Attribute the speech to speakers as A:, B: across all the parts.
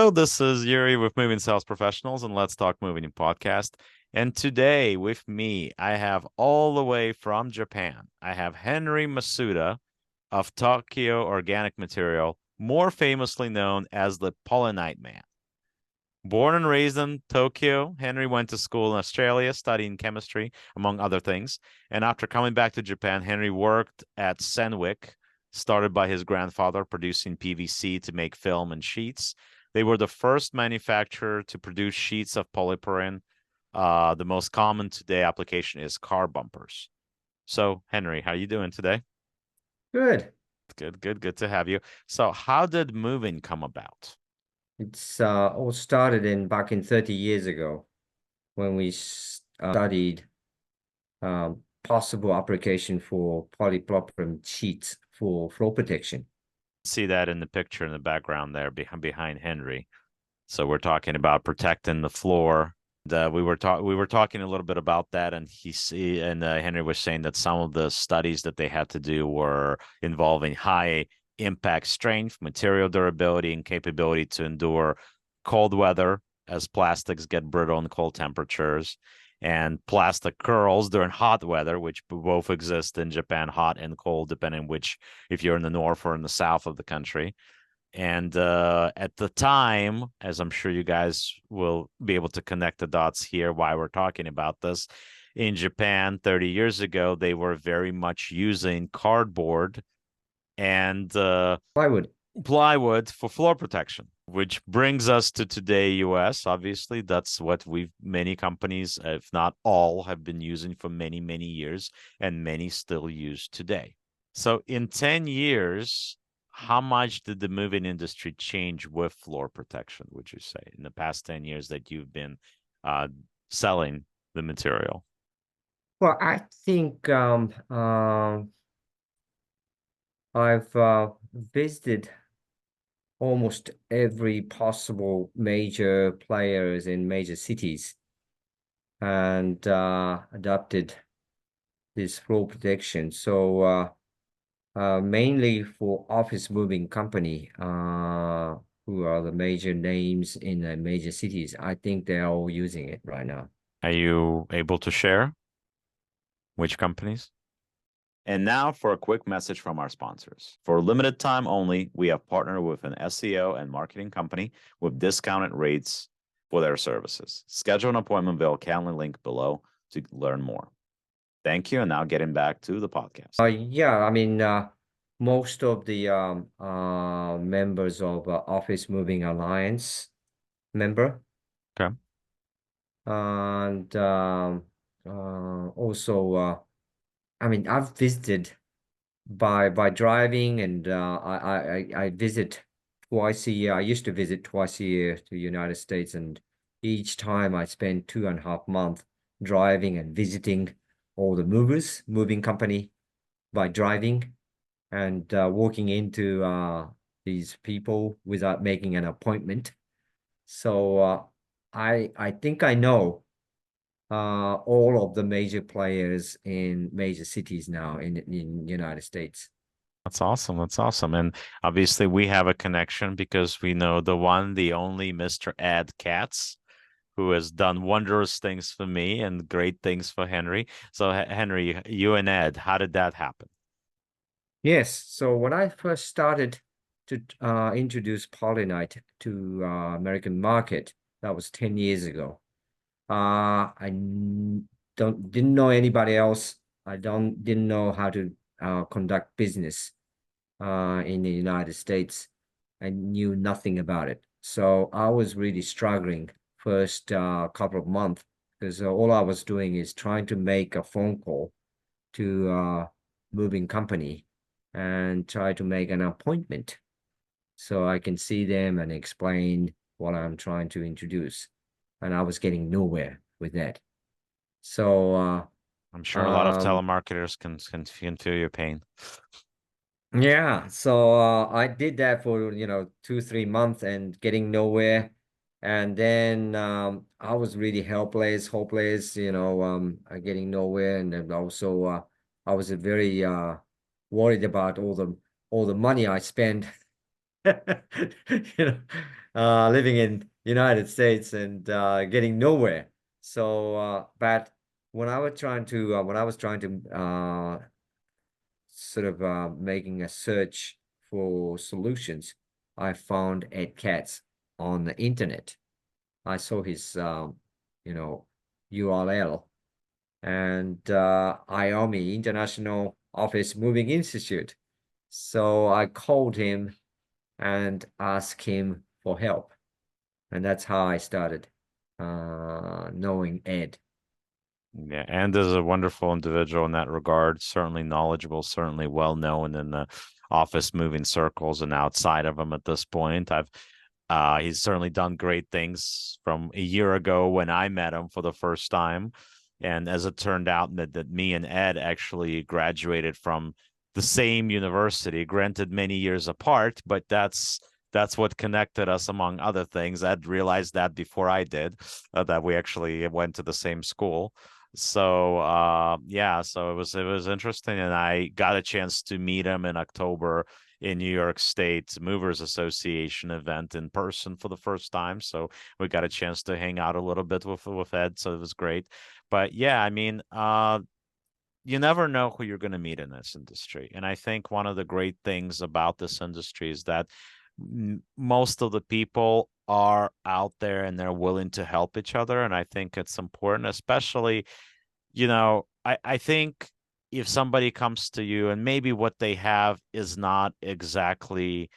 A: Hello, this is Yuri with Moving Sales Professionals and Let's Talk Moving podcast. And today with me, I have all the way from Japan, I have Henry Masuda of Tokyo Organic Material, more famously known as the Polynite Man. Born and raised in Tokyo, Henry went to school in Australia studying chemistry, among other things. And after coming back to Japan, Henry worked at Senwick, started by his grandfather, producing PVC to make film and sheets. They were the first manufacturer to produce sheets of polypropylene. The most common today application is car bumpers. So, Henry, how are you doing today?
B: Good.
A: Good to have you. So, how did moving come about?
B: It's all started back in 30 years ago when we studied possible application for polypropylene sheets for floor protection.
A: See that in the picture in the background there behind Henry. So we're talking about protecting the floor. We were talking a little bit about that, and Henry was saying that some of the studies that they had to do were involving high impact strength, material durability, and capability to endure cold weather as plastics get brittle in cold temperatures, and plastic curls during hot weather, which both exist in Japan, hot and cold, depending which if you're in the north or in the south of the country. And at the time, as I'm sure you guys will be able to connect the dots here, why we're talking about this, in Japan 30 years ago, they were very much using cardboard and
B: Plywood.
A: for floor protection, which brings us to today, US. Obviously, that's what many companies, if not all, have been using for many, many years, and many still use today. So in 10 years, how much did the moving industry change with floor protection, would you say, in the past 10 years that you've been selling the material?
B: Well, I think I've visited almost every possible major players in major cities and adopted this floor protection. So mainly for office moving company, who are the major names in the major cities. I think they're all using it right now.
A: Are you able to share which companies? And now for a quick message from our sponsors. For a limited time only, we have partnered with an SEO and marketing company with discounted rates for their services. Schedule an appointment via Calendly link below to learn more. Thank you. And now getting back to the podcast.
B: Yeah, I mean, most of the members of Office Moving Alliance member,
A: Okay.
B: and also, I mean, I've visited by driving, and I visit twice a year. I used to visit twice a year to the United States, and each time I spend 2.5 months driving and visiting all the moving company by driving and walking into these people without making an appointment. So I think I know all of the major players in major cities now in United States.
A: That's awesome. That's awesome. And obviously, we have a connection because we know the one, the only Mr. Ed Catz, who has done wondrous things for me and great things for Henry. So, Henry, you and Ed, how did that happen?
B: Yes. So when I first started to introduce Polynite to American market, that was 10 years ago. Didn't know anybody else. I didn't know how to conduct business in the United States. I knew nothing about it. So I was really struggling first couple of months because all I was doing is trying to make a phone call to moving company and try to make an appointment so I can see them and explain what I'm trying to introduce. And I was getting nowhere with that. So
A: I'm sure a lot of telemarketers can feel your pain.
B: yeah, so I did that for 2, 3 months and getting nowhere. And then I was really hopeless, getting nowhere. And then also I was very worried about all the money I spent Living in United States and getting nowhere. So, but when I was trying to sort of making a search for solutions, I found Ed Catz on the internet. I saw his you know, URL and Iomi International Office Moving Institute. So I called him and asked him for help. And that's how I started knowing Ed.
A: Yeah, and is a wonderful individual in that regard, certainly knowledgeable, certainly well known in the office moving circles and outside of them at this point. He's certainly done great things from a year ago when I met him for the first time. And as it turned out that me and Ed actually graduated from the same university, granted many years apart, but that's what connected us among other things. Ed realized that before I did, that we actually went to the same school. So yeah, so it was interesting, and I got a chance to meet him in October in New York State Movers Association event in person for the first time. So we got a chance to hang out a little bit with Ed, so it was great. But yeah, I mean, you never know who you're going to meet in this industry. And I think one of the great things about this industry is that most of the people are out there and they're willing to help each other. And I think it's important, especially, I think if somebody comes to you and maybe what they have is not exactly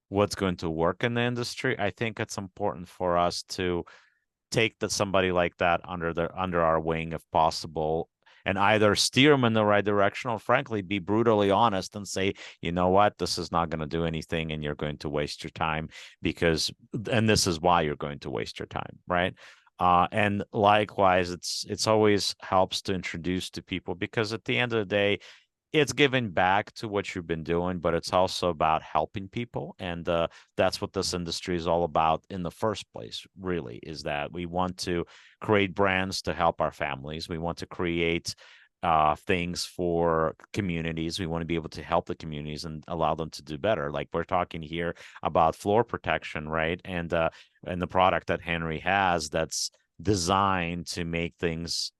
A: what's going to work in the industry, I think it's important for us to take somebody like that under our wing if possible, and either steer them in the right direction or frankly be brutally honest and say, you know what, this is not going to do anything and you're going to waste your time, and this is why you're going to waste your time, right? And likewise, it's always helps to introduce to people, because at the end of the day, it's giving back to what you've been doing, but it's also about helping people. And that's what this industry is all about in the first place, really, is that we want to create brands to help our families. We want to create things for communities. We want to be able to help the communities and allow them to do better. Like we're talking here about floor protection, right? And the product that Henry has that's designed to make things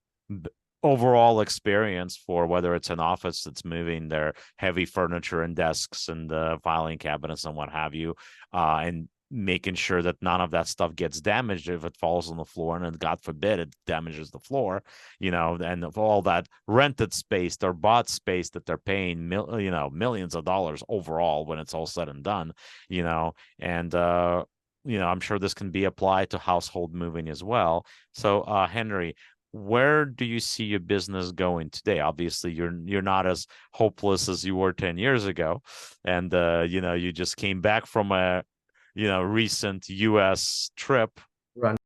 A: overall experience for whether it's an office that's moving their heavy furniture and desks and the filing cabinets and what have you, and making sure that none of that stuff gets damaged if it falls on the floor, and then, God forbid, it damages the floor, and all that rented space or bought space that they're paying millions of dollars overall when it's all said and done, and I'm sure this can be applied to household moving as well. So Henry, where do you see your business going today? Obviously, you're not as hopeless as you were 10 years ago, and you just came back from a recent US trip.
B: Run.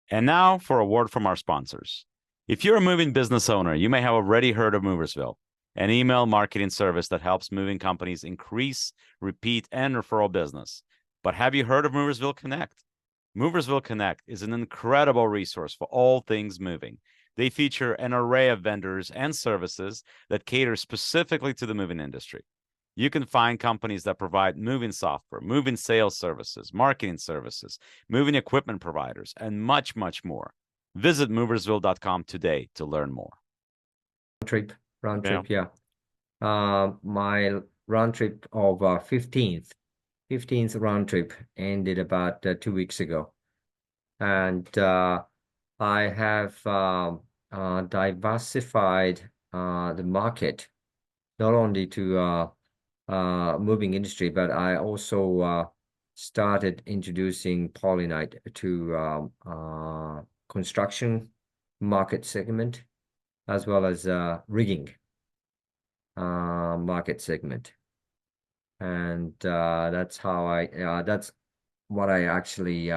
C: And now for a word from our sponsors. If you're a moving business owner, you may have already heard of Moversville, an email marketing service that helps moving companies increase, repeat, and referral business. But have you heard of Moversville Connect? Moversville Connect is an incredible resource for all things moving. They feature an array of vendors and services that cater specifically to the moving industry. You can find companies that provide moving software, moving sales services, marketing services, moving equipment providers, and much, much more. Visit moversville.com today to learn more.
B: Round
A: Yeah.
B: trip, yeah. My round trip of 15th round trip ended about 2 weeks ago. And I have diversified the market, not only to moving industry, but I also started introducing Polynite to construction market segment, as well as rigging market segment. And that's what I actually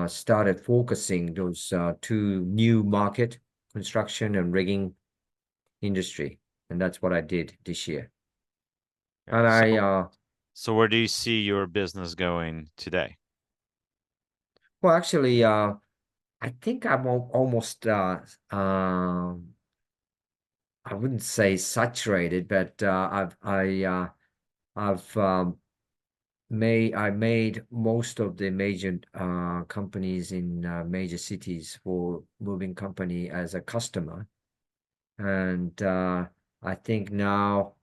B: started focusing those two new market, construction and rigging industry. And that's what I did this year. And
A: So where do you see your business going today?
B: well, actually, I think I'm almost I wouldn't say saturated, but I've made most of the major companies in major cities for moving company as a customer. And I think now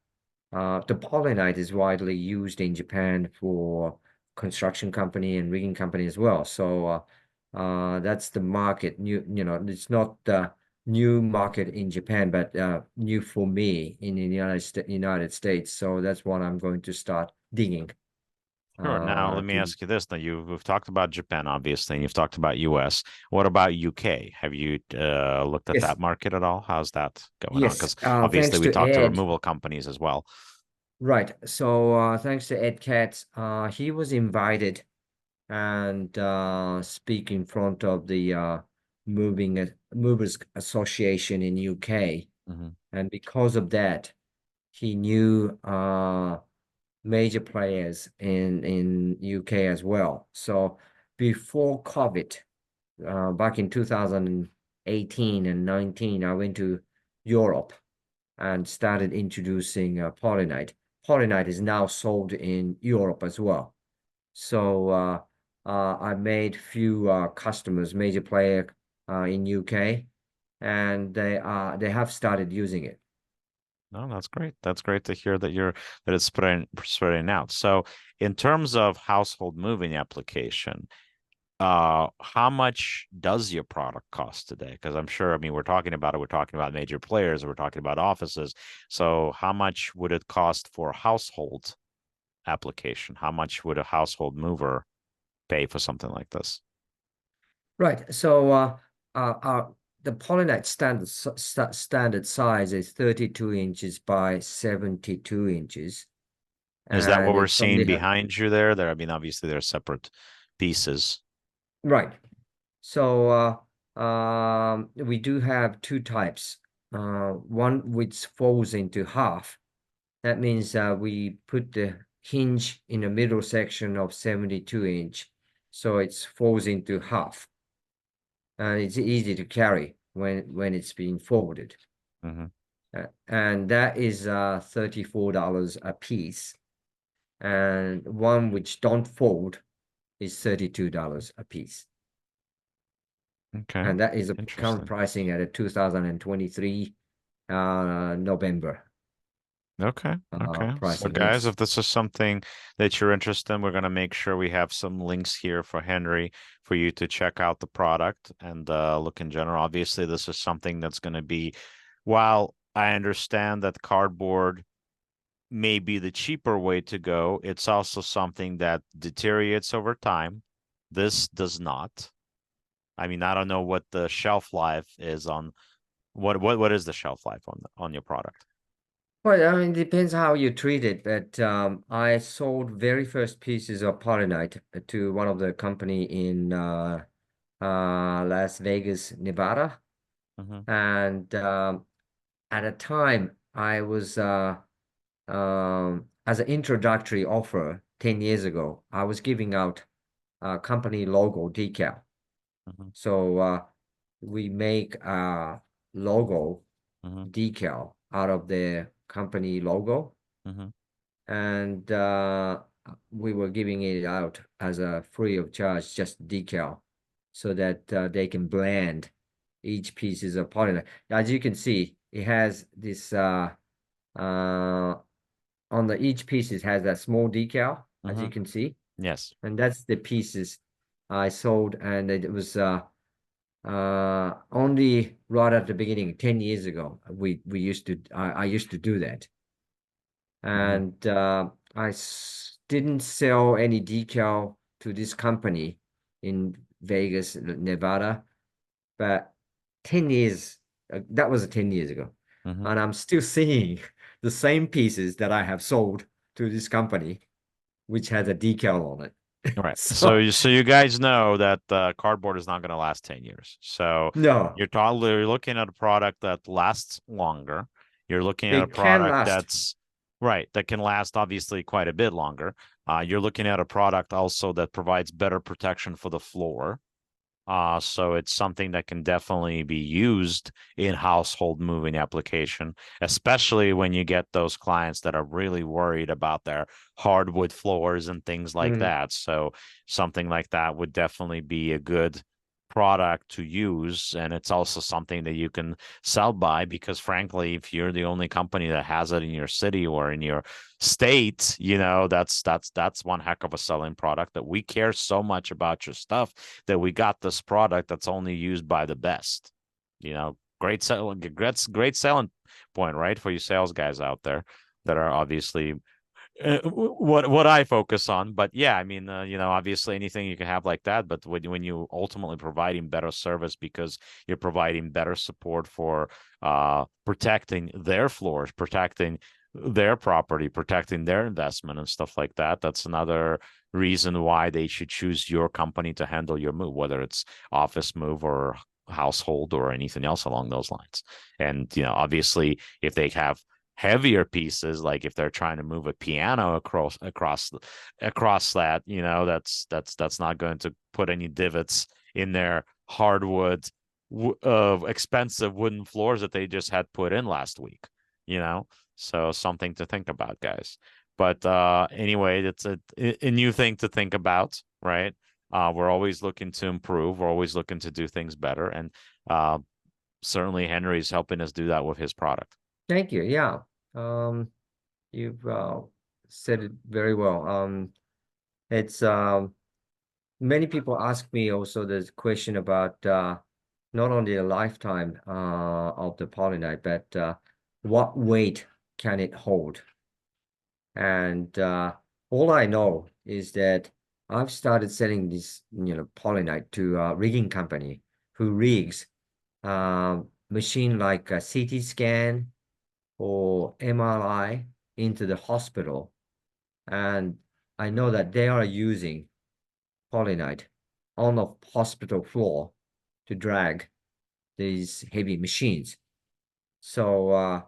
B: the Polynite is widely used in Japan for construction company and rigging company as well. So that's the market. It's not the new market in Japan, but new for me in the United States. So that's what I'm going to start digging.
A: Sure. Now, let me
B: To
A: ask you this. Now, we've talked about Japan, obviously, and you've talked about US. What about UK? Have you looked at
B: Yes,
A: that market at all? How's that going on?
B: yes.
A: Because obviously
B: Thanks
A: we
B: to
A: talked to
B: Ed.
A: removal companies as well.
B: Right. So thanks to Ed Catz, he was invited and speak in front of the Movers Association in UK.
A: Mhm.
B: And because of that, he knew major players in UK as well. So before COVID, back in 2018 and 19, I went to Europe and started introducing Polynite. Polynite is now sold in Europe as well. So I made few customers, major player in UK, and they have started using it.
A: No, that's great. That's great to hear that it's spreading out. So, in terms of household moving application, how much does your product cost today? Because I'm sure, I mean, we're talking about it, we're talking about major players, we're talking about offices. So, how much would it cost for a household application? How much would a household mover pay for something like this?
B: Right. So the Polynite standard size is 32 inches by 72 inches,
A: Is that what
B: and
A: we're
B: it's only
A: seeing behind you there? I mean, obviously they're separate pieces.
B: right. So we do have two types. One which folds into half. That means we put the hinge in the middle section of 72 inch, so it falls into half, and it's easy to carry when it's being folded.
A: Hmm.
B: And that is $34 a piece. And one which don't fold is $32 a piece.
A: Okay,
B: And that is a current
A: interesting.
B: pricing at a 2023 November
A: Okay. Okay. So,
B: pricing.
A: guys,
B: Yes.
A: if this is something that you're interested in, we're going to make sure we have some links here for Henry for you to check out the product and look in general. Obviously, this is something that's going to be, while I understand that cardboard may be the cheaper way to go, it's also something that deteriorates over time. This does not. I mean, I don't know what the shelf life is on what is the shelf life on your product?
B: Well, I mean, it depends how you treat it, but I sold very first pieces of Polynite to one of the company in Las Vegas, Nevada.
A: Hmm.
B: And at a time, I was as an introductory offer 10 years ago, I was giving out a company logo decal.
A: Hmm.
B: So we make a logo
A: Hmm.
B: decal out of the company logo,
A: Hmm.
B: and we were giving it out as a free of charge, just decal, so that they can blend each pieces of polymer. As you can see, it has this uh on the each pieces has a small decal, as
A: Hmm.
B: you can see,
A: Yes.
B: and that's the pieces I sold, and it was only right at the beginning 10 years ago we used to I used to do that.
A: Hmm.
B: And didn't sell any decal to this company in Vegas, Nevada, but 10 years, that was 10 years ago.
A: Hmm.
B: And I'm still seeing the same pieces that I have sold to this company, which has a decal on it.
A: All right. So
B: So,
A: you guys know that cardboard is not going to last 10 years. So
B: no,
A: you're looking at a product that lasts longer. You're looking at a
B: it can
A: product
B: last.
A: that's right, that can last obviously quite a bit longer. You're looking at a product also that provides better protection for the floor. So it's something that can definitely be used in household moving application, especially when you get those clients that are really worried about their hardwood floors and things like
B: Mm.
A: that. So something like that would definitely be a good product to use, and it's also something that you can sell by, because frankly, if you're the only company that has it in your city or in your state, that's one heck of a selling product, that we care so much about your stuff that we got this product that's only used by the best. Great selling, great selling point, right, for you sales guys out there that are obviously what I focus on. But yeah, I mean, obviously anything you can have like that, but when you ultimately providing better service because you're providing better support for protecting their floors, protecting their property, protecting their investment and stuff like that, that's another reason why they should choose your company to handle your move, whether it's office move or household or anything else along those lines. And obviously if they have heavier pieces, like if they're trying to move a piano across that, that's not going to put any divots in their hardwood of expensive wooden floors that they just had put in last week. So something to think about, guys. But anyway, it's a new thing to think about, right? We're always looking to improve, we're always looking to do things better, and certainly Henry's helping us do that with his product.
B: Thank you. Yeah. You've said it very well. It's many people ask me also this question about not only the lifetime of the Polynite, but what weight can it hold? And all I know is that I've started selling this, Polynite to a rigging company who rigs machine like a CT scan or MRI into the hospital. And I know that they are using Polynite on the hospital floor to drag these heavy machines. So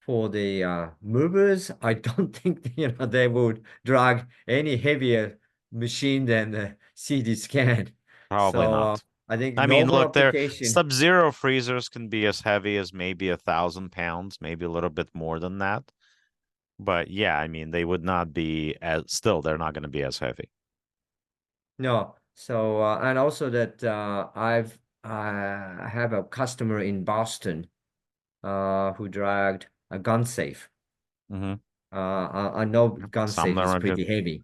B: for the movers, I don't think they would drag any heavier machine than the CT scan.
A: Probably
B: So
A: not.
B: I think
A: I mean,
B: normal
A: look, their
B: application.
A: Sub-Zero freezers can be as heavy as maybe 1,000 pounds, maybe a little bit more than that. But yeah, I mean, they would not be they're not going to be as heavy.
B: No. So and also that I have a customer in Boston who dragged a gun safe.
A: Mm-hmm.
B: I know gun
A: Some
B: safe
A: of them
B: is
A: are
B: pretty heavy,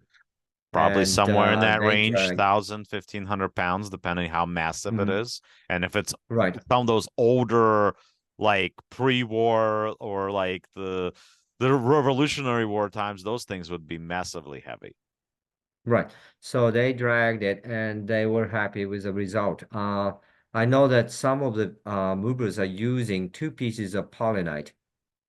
A: probably
B: and
A: somewhere in that
B: they
A: range,
B: drag
A: 1,000, 1,500 pounds, depending how massive it
B: mhm,
A: is. And if it's
B: right,
A: some of those older, like pre-war or like the Revolutionary War times, those things would be massively heavy.
B: right. So they dragged it, and they were happy with the result. I know that some of the movers are using two pieces of Polynite,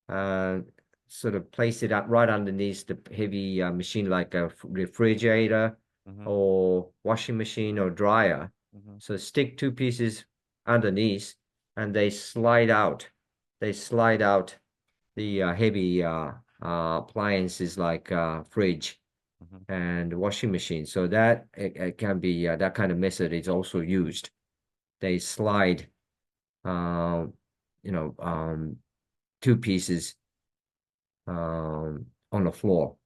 B: uh, sort of place it up right underneath the heavy machine, like a refrigerator
A: Mm-hmm.
B: or washing machine or dryer.
A: Mm-hmm.
B: So stick two pieces underneath, and they slide out. They slide out the heavy appliances like fridge
A: Mm-hmm.
B: and washing machine. So that it can be that kind of method is also used. They slide, um, you know, um, two pieces on the floor.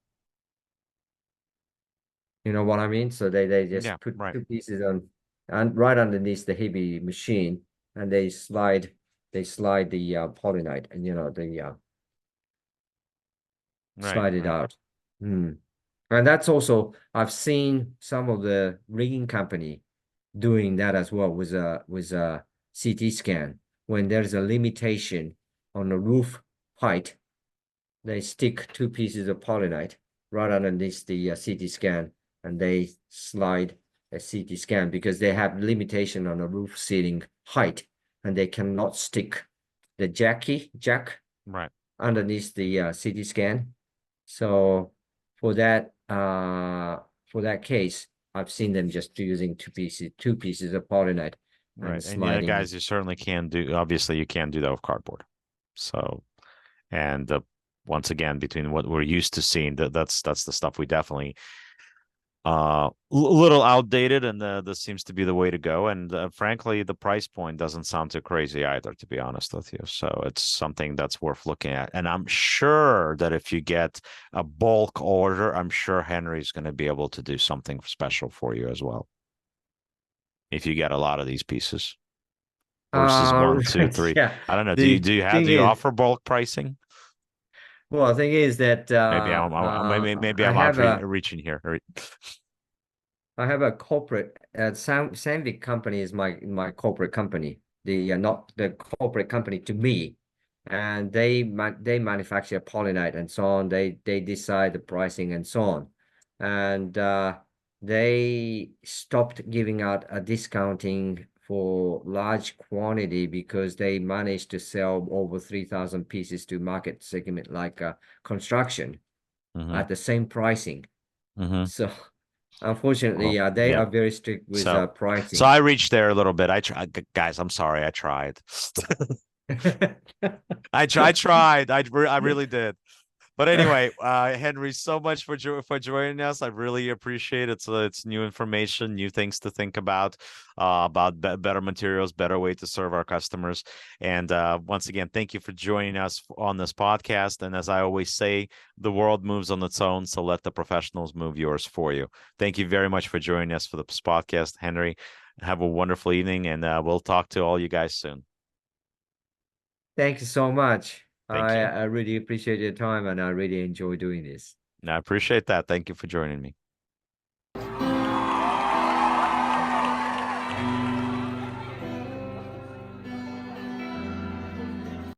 B: You know what I mean? So they
A: Yeah,
B: just put
A: right.
B: two pieces on and right underneath the heavy machine, and they slide the Polynite, and the
A: Right,
B: slide it
A: right.
B: out. Hmm. And that's also I've seen some of the rigging company doing that as well with a CT scan. When there's a limitation on the roof height, they stick two pieces of Polynite right underneath the CT scan, and they slide a CT scan because they have limitation on the roof ceiling height, and they cannot stick the jack
A: Right.
B: underneath the CT scan. So for that case, I've seen them just using two pieces of Polynite and
A: Right. And
B: sliding.
A: guys, you certainly can do, obviously you can do that with cardboard. So, and once again, between what we're used to seeing, that's the stuff we definitely little outdated, and this seems to be the way to go. And frankly, the price point doesn't sound too crazy either, to be honest with you. So it's something that's worth looking at. And I'm sure that if you get a bulk order, I'm sure Henry's going to be able to do something special for you as well. If you get a lot of these pieces versus one, two,
B: Right,
A: three.
B: yeah.
A: I don't know.
B: The thing
A: Do you
B: is,
A: offer bulk pricing?
B: well, the thing is that
A: Maybe
B: I
A: I'm
B: have a
A: reaching here.
B: I have a corporate Sandvik company is my corporate company. The not the corporate company to me, and they manufacture Polynite and so on. They decide the pricing and so on, and they stopped giving out a discounting for large quantity because they managed to sell over 3,000 pieces to market segment like construction
A: Mm-hmm.
B: at the same pricing.
A: Mm-hmm.
B: So unfortunately,
A: Well,
B: yeah, they
A: yeah.
B: are very strict with
A: So
B: pricing.
A: I reached there a little bit. I tried, guys. I'm sorry. I tried. I tried. I really did. But anyway, Henry, so much for joining us. I really appreciate it. So it's new information, new things to think about better materials, better way to serve our customers. And once again, thank you for joining us on this podcast. And as I always say, the world moves on its own, so let the professionals move yours for you. Thank you very much for joining us for this podcast, Henry. Have a wonderful evening, and we'll talk to all you guys soon.
B: Thank you so much.
A: Thank you.
B: I really appreciate your time and I really enjoy doing this.
A: And I appreciate that. Thank you for joining me.